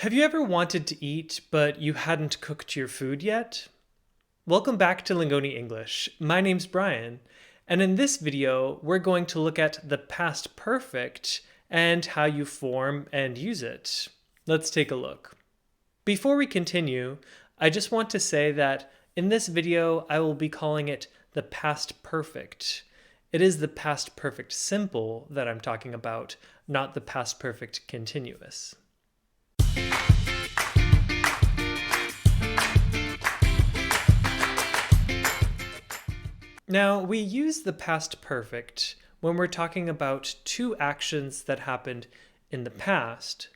Have you ever wanted to eat, but you hadn't cooked your food yet? Welcome back to Lingoni English. My name's Brian, and in this video, we're going to look at the past perfect and how you form and use it. Let's take a look. Before we continue, I just want to say that in this video, I will be calling it the past perfect. It is the past perfect simple that I'm talking about, not the past perfect continuous. Now, we use the past perfect when we're talking about two actions that happened in the past,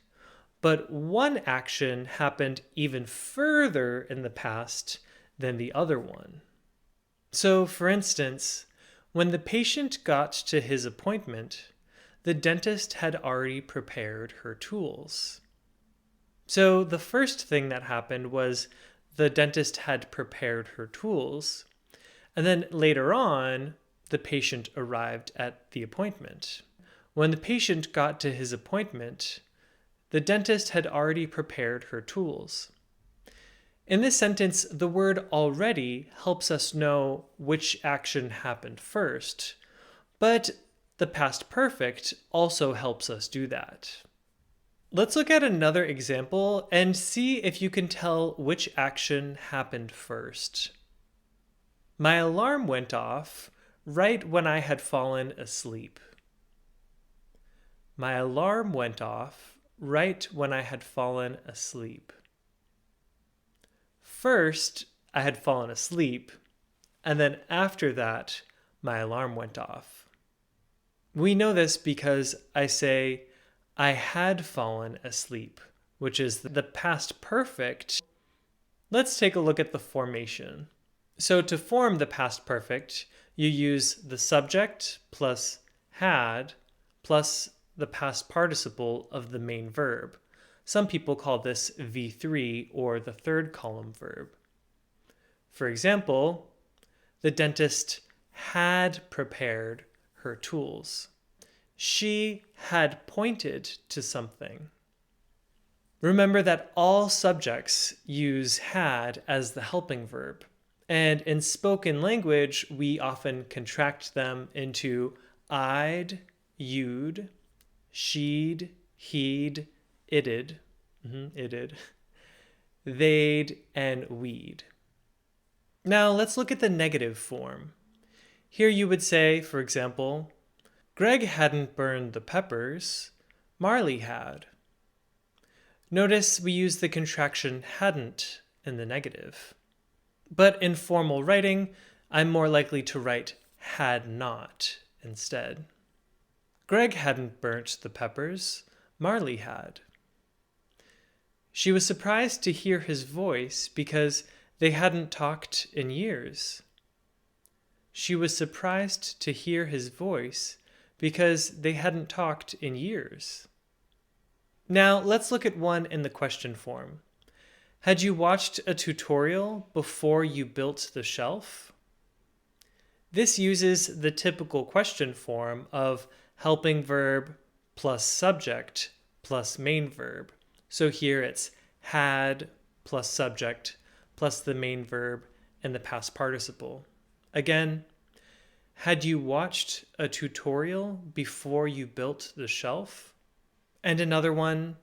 but one action happened even further in the past than the other one. So, for instance, when the patient got to his appointment, the dentist had already prepared her tools. So, the first thing that happened was the dentist had prepared her tools. And then later on, the patient arrived at the appointment. When the patient got to his appointment, the dentist had already prepared her tools. In this sentence, the word already helps us know which action happened first, but the past perfect also helps us do that. Let's look at another example and see if you can tell which action happened first. My alarm went off right when I had fallen asleep. My alarm went off right when I had fallen asleep. First, I had fallen asleep, and then after that, my alarm went off. We know this because I say, I had fallen asleep, which is the past perfect. Let's take a look at the formation. So to form the past perfect, you use the subject plus had plus the past participle of the main verb. Some people call this V3 or the third column verb. For example, the dentist had prepared her tools. She had pointed to something. Remember that all subjects use had as the helping verb. And in spoken language, we often contract them into I'd, you'd, she'd, he'd, it'd, they'd, and we'd. Now let's look at the negative form. Here you would say, for example, Greg hadn't burned the peppers, Marley had. Notice we use the contraction hadn't in the negative. But in formal writing, I'm more likely to write had not instead. Greg hadn't burnt the peppers, Marley had. She was surprised to hear his voice because they hadn't talked in years. She was surprised to hear his voice because they hadn't talked in years. Now let's look at one in the question form. Had you watched a tutorial before you built the shelf? This uses the typical question form of helping verb plus subject plus main verb. So here it's had plus subject plus the main verb and the past participle. Again, had you watched a tutorial before you built the shelf? And another one,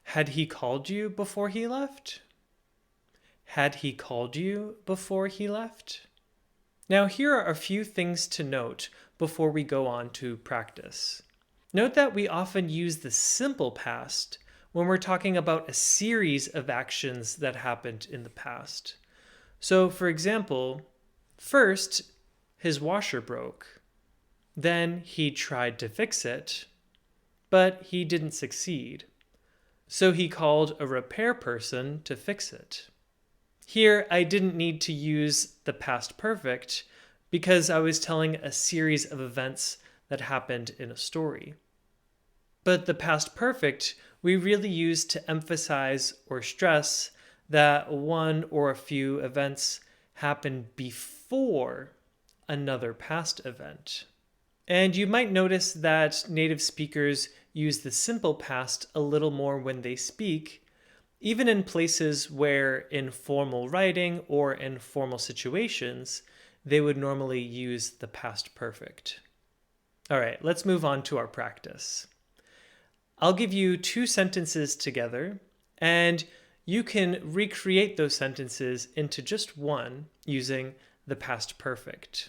had he called you before he left? Had he called you before he left? Now here are a few things to note before we go on to practice. Note that we often use the simple past when we're talking about a series of actions that happened in the past. So for example, first, his washer broke. Then he tried to fix it, but he didn't succeed. So he called a repair person to fix it. Here, I didn't need to use the past perfect because I was telling a series of events that happened in a story. But the past perfect, we really use to emphasize or stress that one or a few events happened before another past event. And you might notice that native speakers use the simple past a little more when they speak, even in places where in formal writing or in formal situations, they would normally use the past perfect. All right, let's move on to our practice. I'll give you two sentences together, and you can recreate those sentences into just one using the past perfect.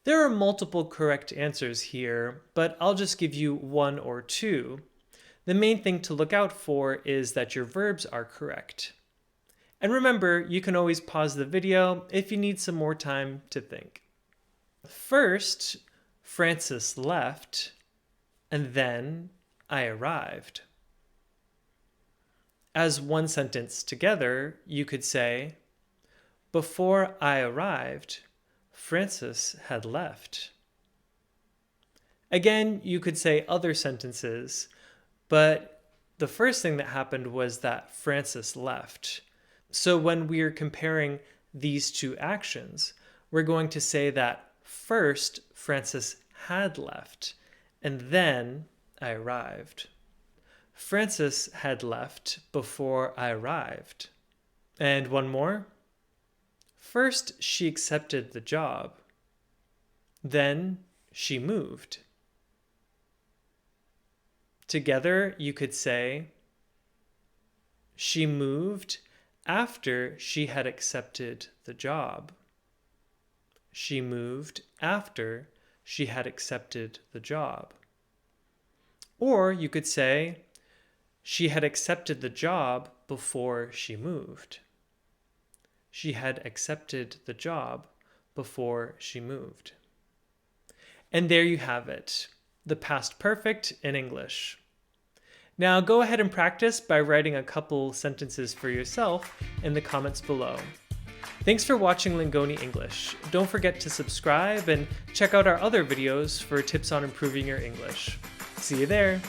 There are multiple correct answers here, but I'll just give you one or two. The main thing to look out for is that your verbs are correct. And remember, you can always pause the video if you need some more time to think. First, Francis left, and then I arrived. As one sentence together, you could say, before I arrived, Francis had left. Again, you could say other sentences, but the first thing that happened was that Francis left. So when we're comparing these two actions, we're going to say that first Francis had left, and then I arrived. Francis had left before I arrived. And one more. First, she accepted the job. Then she moved. Together, you could say, she moved after she had accepted the job. She moved after she had accepted the job. Or you could say, she had accepted the job before she moved. She had accepted the job before she moved. And there you have it, the past perfect in English. Now go ahead and practice by writing a couple sentences for yourself in the comments below. Thanks for watching Lingoni English. Don't forget to subscribe and check out our other videos for tips on improving your English. See you there!